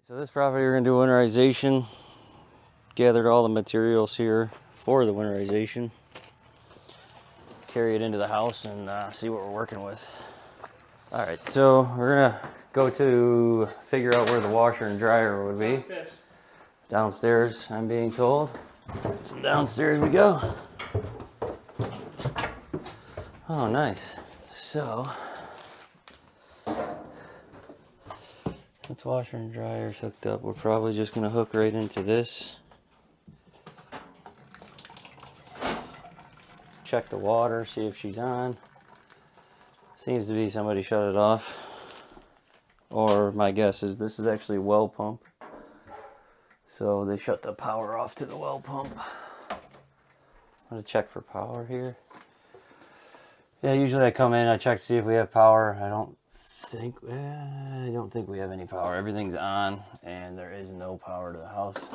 So this property we're going to do winterization. Gathered all the materials here for the winterization. Carry it into the house and see what we're working with. All right, so we're going to go to figure out where the washer and dryer would be. Downstairs, I'm being told. So downstairs we go. Oh, nice. So, this washer and dryer is hooked up. We're probably just going to hook right into this. Check the water, see if she's on. Seems to be somebody shut it off. Or my guess is this is actually a well pump. So they shut the power off to the well pump. I'm gonna check for power here. Yeah, usually I come in, I check to see if we have power. I don't think we have any power. Everything's on and there is no power to the house.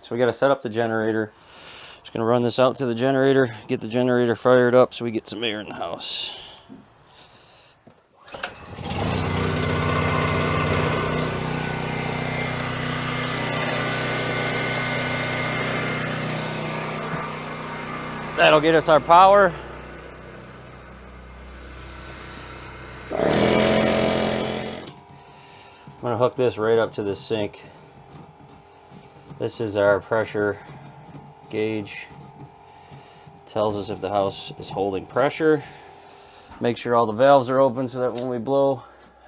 So we gotta set up the generator. Just gonna run this out to the generator, get the generator fired up so we get some air in the house. That'll get us our power. I'm gonna hook this right up to the sink. This is our pressure gauge. Tells us if the house is holding pressure. Make sure all the valves are open so that when we blow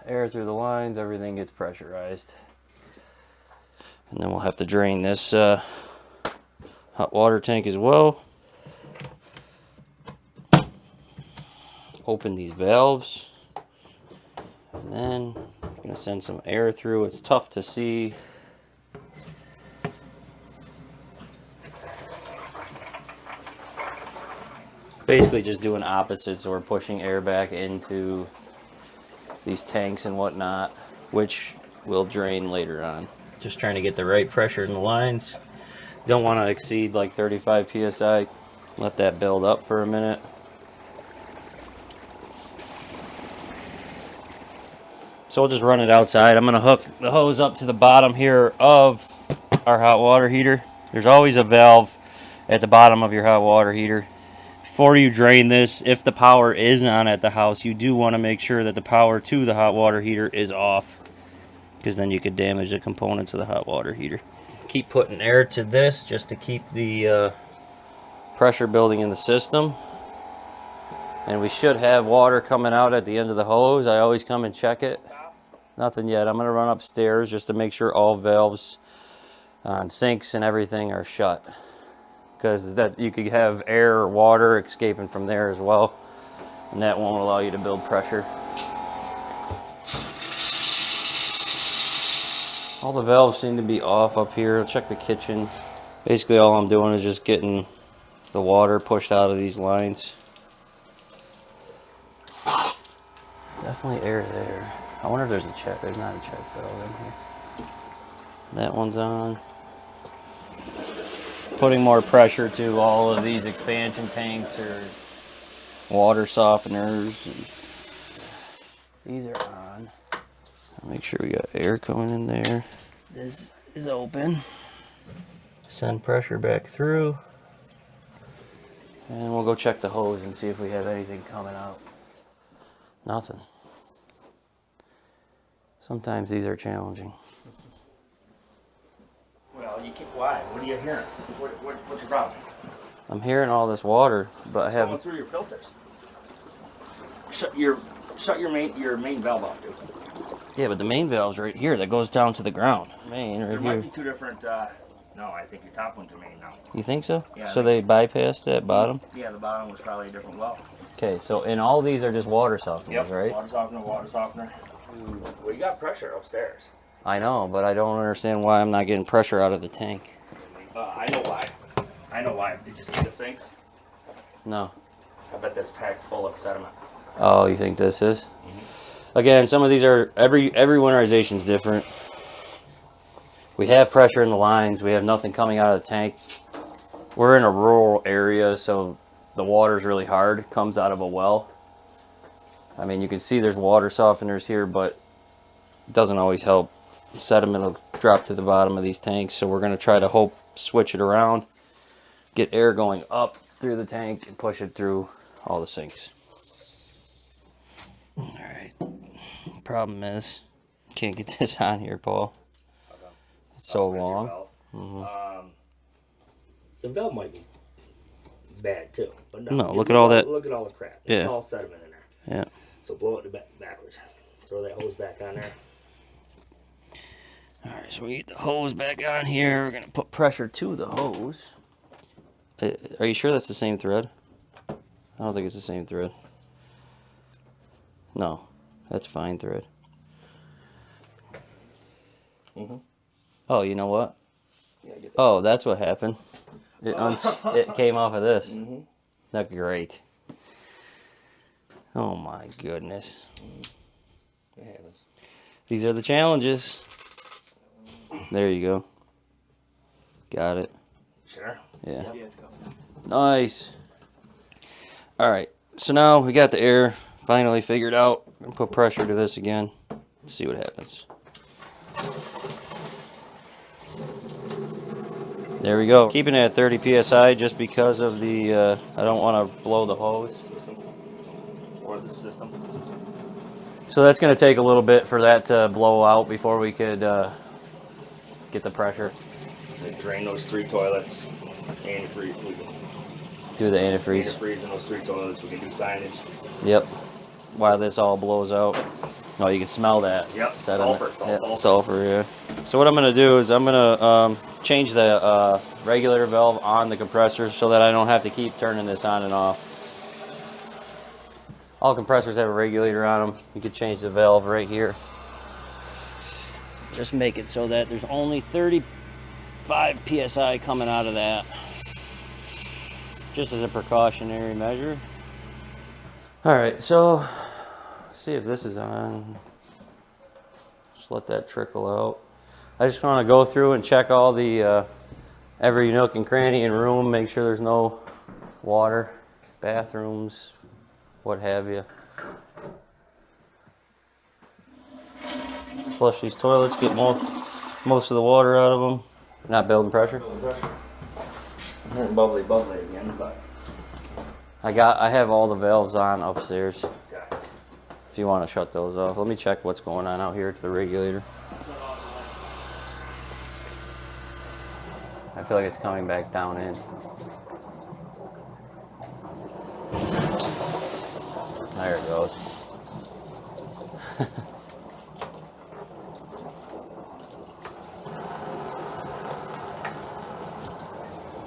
air through the lines, everything gets pressurized. And then we'll have to drain this hot water tank as well. Open these valves. And then I'm going to send some air through. It's tough to see. Basically just doing opposites, so we're pushing air back into these tanks and whatnot, which will drain later on. Just trying to get the right pressure in the lines. Don't want to exceed like 35 psi. Let that build up for a minute. So we'll just run it outside. I'm going to hook the hose up to the bottom here of our hot water heater. There's always a valve at the bottom of your hot water heater. Before you drain this, if the power is on at the house, you do want to make sure that the power to the hot water heater is off, because then you could damage the components of the hot water heater. Keep putting air to this just to keep the pressure building in the system. And we should have water coming out at the end of the hose. I always come and check it. Nothing yet. I'm going to run upstairs just to make sure all valves on sinks and everything are shut, because that you could have air or water escaping from there as well, and that won't allow you to build pressure. All the valves seem to be off up here. I'll check the kitchen. Basically all I'm doing is just getting the water pushed out of these lines. Definitely air there. I wonder if there's a check. There's not a check valve in here. That one's on. Putting more pressure to all of these expansion tanks or water softeners. And these are on. Make sure we got air coming in there. This is open. Send pressure back through. And we'll go check the hose and see if we have anything coming out. Nothing. Sometimes these are challenging. Well, you can't. Why? What are you hearing? What's your problem? I'm hearing all this water, but I haven't. Going through your filters. Shut your main valve off, dude. Yeah, but the main valve's right here. That goes down to the ground. Main right There here. might be two different. No, I think your top one's your main now. You think so? Yeah. So they bypassed that bottom? Yeah, the bottom was probably a different well. Okay, so and all these are just water softeners, Yep. right? Water softener. Well, you got pressure upstairs. I know, but I don't understand why I'm not getting pressure out of the tank. I know why. Did you see the sinks? No. I bet that's packed full of sediment. Oh, you think this is? Again, some of these are, every winterization is different. We have pressure in the lines. We have nothing coming out of the tank. We're in a rural area, so the water's really hard. It comes out of a well. I mean, you can see there's water softeners here, but it doesn't always help. Sediment will drop to the bottom of these tanks. So we're going to try to switch it around, get air going up through the tank and push it through all the sinks. All right. Problem is, can't get this on here, Paul. It's so long. The valve might be bad too, but no, look at all that. Look at all the crap. It's all sediment in there. Yeah. So blow it backwards. Throw that hose back on there. All right, so we get the hose back on here. We're gonna put pressure to the hose. Are you sure that's the same thread? I don't think it's the same thread. No, that's fine thread. Oh, you know what? Oh, that's what happened. It came off of this. That's great. Oh my goodness. It happens. These are the challenges. There you go. Got it. Sure. Yeah. Yeah, let's go. Nice. All right. So now we got the air finally figured out. I'm gonna put pressure to this again. See what happens. There we go. Keeping it at 30 psi just because of the I don't want to blow the hose System. Or the system. So that's going to take a little bit for that to blow out before we could get the pressure. Drain those 3 toilets. Antifreeze. We can Do the antifreeze. Antifreeze in those 3 toilets. We can do signage. Yep. While this all blows out. Oh, you can smell that. Yep. Sediment. Sulfur. It's all Yep, sulfur. sulfur, yeah. So what I'm going to do is I'm going to change the regulator valve on the compressor so that I don't have to keep turning this on and off. All compressors have a regulator on them. You could change the valve right here. Just make it so that there's only 35 psi coming out of that. Just as a precautionary measure. All right, so see if this is on. Just let that trickle out. I just want to go through and check all the every nook and cranny in room, make sure there's no water, bathrooms, what have you. Flush these toilets, get most of the water out of them. Not building pressure. Bubbly again, but I have all the valves on upstairs. okay. If you want to shut those off, let me check what's going on out here to the regulator. I feel like it's coming back down in. There it goes.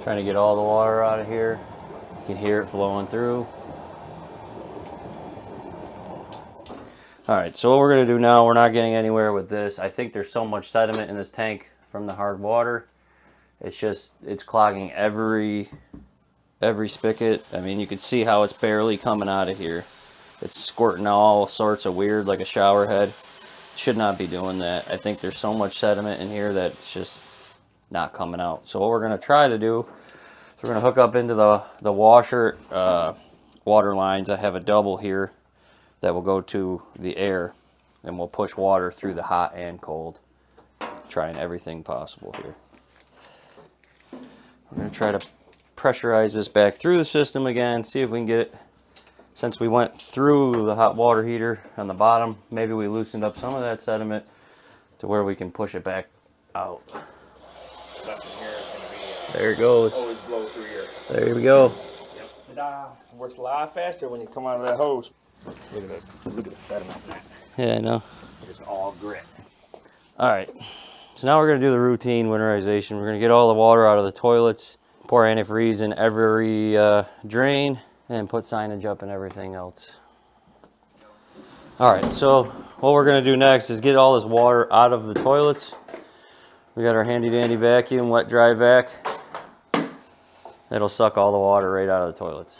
Trying to get all the water out of here. You can hear it flowing through. All right, so what we're gonna do now, we're not getting anywhere with this. I think there's so much sediment in this tank from the hard water. It's clogging every spigot. I mean, you can see how it's barely coming out of here. It's squirting all sorts of weird, like a shower head. Should not be doing that. I think there's so much sediment in here that it's just not coming out. So what we're gonna try to do is we're gonna hook up into the washer water lines. I have a double here that will go to the air, and we'll push water through the hot and cold, trying everything possible here. We're going to try to pressurize this back through the system again, see if we can get it. Since we went through the hot water heater on the bottom, maybe we loosened up some of that sediment to where we can push it back out. There it goes. Always blow through here. There we go. Yep. It works a lot faster when you come out of that hose. Look at the sediment in that. Yeah, I know. Just all grit. All right. So now we're going to do the routine winterization. We're going to get all the water out of the toilets, pour antifreeze in every drain, and put signage up and everything else. All right, so what we're going to do next is get all this water out of the toilets. We got our handy dandy vacuum, wet dry vac. It'll suck all the water right out of the toilets.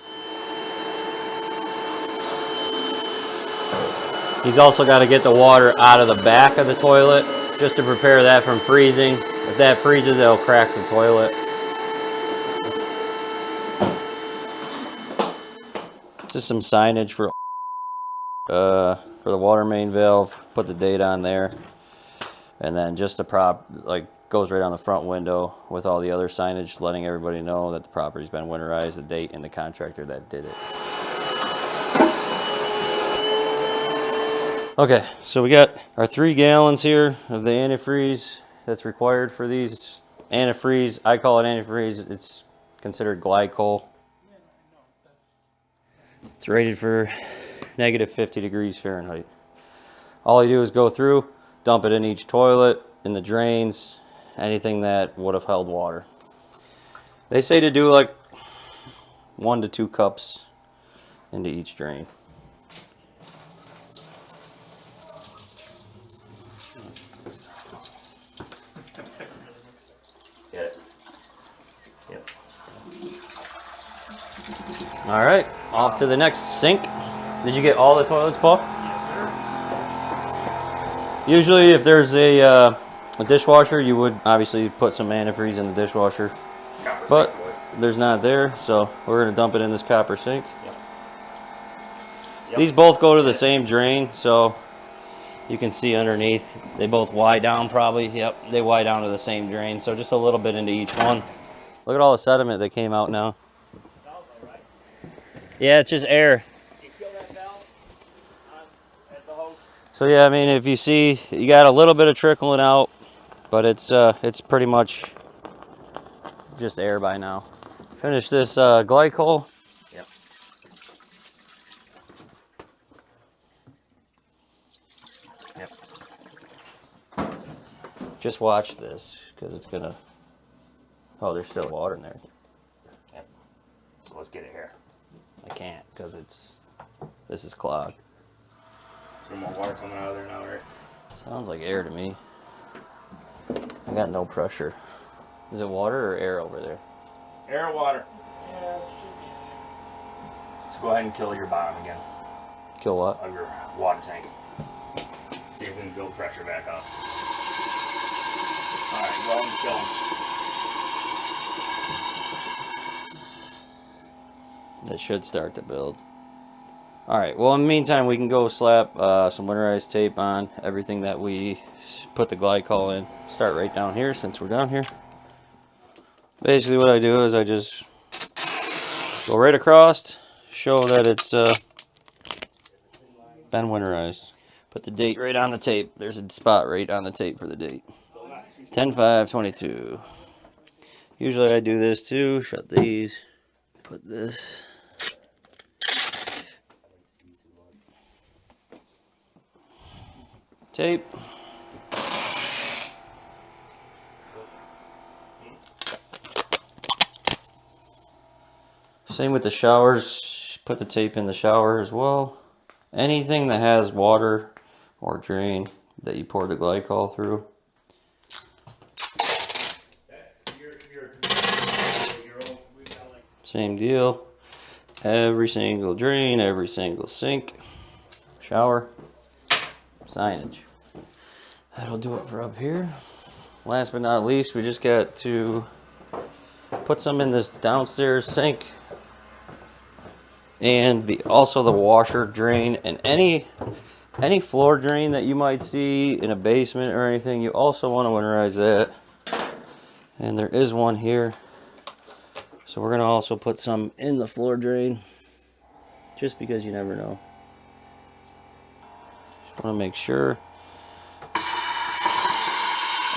He's also got to get the water out of the back of the toilet just to prepare that from freezing. If that freezes, it'll crack the toilet. Just some signage for the water main valve. Put the date on there. And then just the prop, like, goes right on the front window with all the other signage, letting everybody know that the property's been winterized, the date, and the contractor that did it. Okay, so we got our 3 gallons here of the antifreeze that's required for these. Antifreeze, I call it antifreeze, it's considered glycol. It's rated for negative 50 degrees Fahrenheit. All you do is go through, dump it in each toilet, in the drains, anything that would have held water. They say to do like 1 to 2 cups into each drain. Get it? Yep. All right, off to the next sink. Did you get all the toilets, Paul? Yes, sir. Usually if there's a dishwasher, you would obviously put some antifreeze in the dishwasher. Copper But sink, boys. there's not there, so we're gonna dump it in this copper sink. Yep. Yep. These both go to the same drain, so you can see underneath, they both Y down probably. Yep, they Y down to the same drain, so just a little bit into each one. Look at all the sediment that came out now. Yeah, it's just air. You kill that valve at the hose? So yeah, I mean, if you see, you got a little bit of trickling out, but it's pretty much just air by now. Finish this glycol. Yep. Yep. Just watch this, because it's gonna, oh, there's still water in there. Yep. So let's get it here. I can't, because this is clogged. Some more water coming out of there now, right? Sounds like air to me. I got no pressure. Is it water or air over there? Air or water? Yeah, it should be in there. Let's go ahead and kill your bottom again Kill what? of your water tank. See if we can build pressure back up. Alright, go ahead and kill them. That should start to build. Alright, well, in the meantime, we can go slap some winterized tape on everything that we put the glycol in. Start right down here, since we're down here. Basically what I do is I just go right across, show that it's been winterized. Put the date right on the tape. There's a spot right on the tape for the date. 10/5/22. Usually I do this too. Shut these. Put this. Tape. Same with the showers. Put the tape in the shower as well. Anything that has water or drain that you pour the glycol through. Same deal. Every single drain, every single sink, shower, signage. That'll do it for up here. Last but not least, we just got to put some in this downstairs sink. And also the washer drain, and any floor drain that you might see in a basement or anything, you also want to winterize that. And there is one here. So we're going to also put some in the floor drain, just because you never know. Just want to make sure.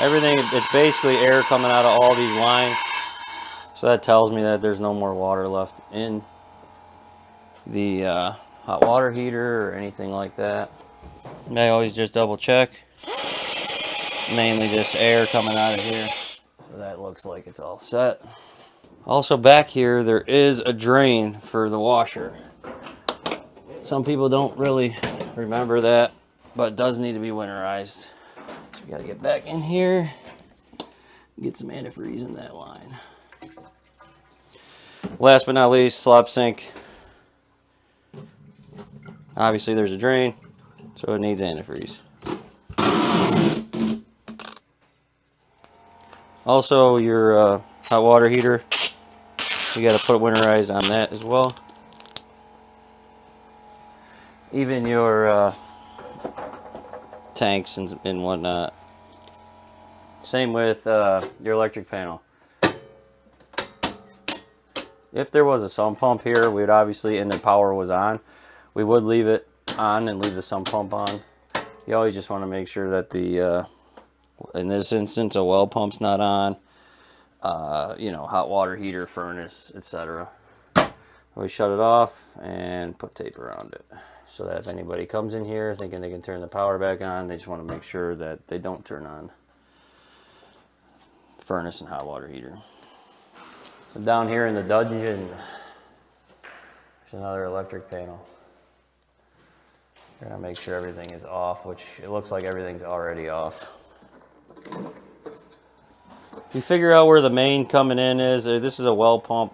Everything, it's basically air coming out of all these lines. So that tells me that there's no more water left in the hot water heater or anything like that. And I always just double check. Mainly just air coming out of here. So that looks like it's all set. Also back here, there is a drain for the washer. Some people don't really remember that, but it does need to be winterized. So we gotta get back in here, get some antifreeze in that line. Last but not least, slop sink. Obviously there's a drain, so it needs antifreeze. Also your hot water heater, you got to put winterize on that as well. Even your tanks and whatnot. Same with your electric panel. If there was a sump pump here, we would obviously, and the power was on, we would leave it on and leave the sump pump on. You always just want to make sure that the, in this instance, a well pump's not on. You know, hot water heater, furnace, etc. We shut it off and put tape around it, so that if anybody comes in here thinking they can turn the power back on, they just want to make sure that they don't turn on the furnace and hot water heater. So down here in the dungeon, there's another electric panel. We're gonna make sure everything is off, which it looks like everything's already off. You figure out where the main coming in is. This is a well pump,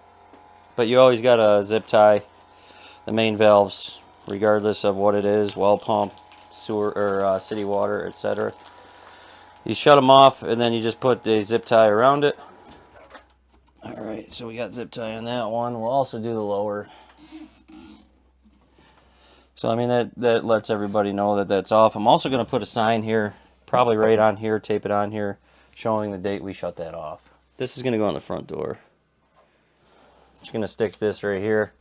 but you always got to zip tie the main valves, regardless of what it is, well pump, sewer, or city water, etc. You shut them off, and then you just put the zip tie around it. All right, so we got zip tie on that one. We'll also do the lower. So I mean that lets everybody know that that's off. I'm also going to put a sign here, probably right on here, tape it on here, showing the date we shut that off. This is going to go on the front door. Just going to stick this right here,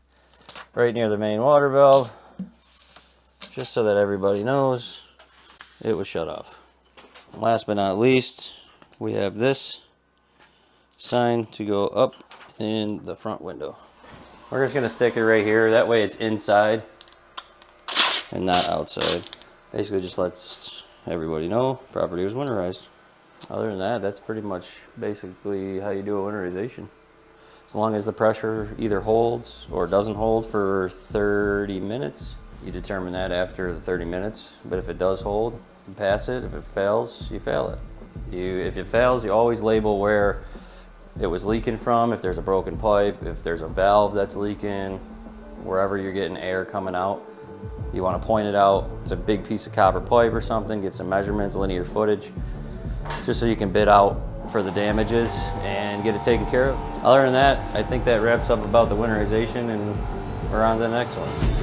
right near the main water valve, just so that everybody knows it was shut off. And last but not least, we have this sign to go up in the front window. We're just going to stick it right here. That way it's inside and not outside. Basically just lets everybody know property was winterized. Other than that, that's pretty much basically how you do a winterization. As long as the pressure either holds or doesn't hold for 30 minutes, you determine that after the 30 minutes. But if it does hold, you pass it. If it fails, you fail it. If it fails, you always label where it was leaking from, if there's a broken pipe, if there's a valve that's leaking, wherever you're getting air coming out. You want to point it out. It's a big piece of copper pipe or something. Get some measurements, linear footage, just so you can bid out for the damages and get it taken care of. Other than that, I think that wraps up about the winterization, and we're on to the next one.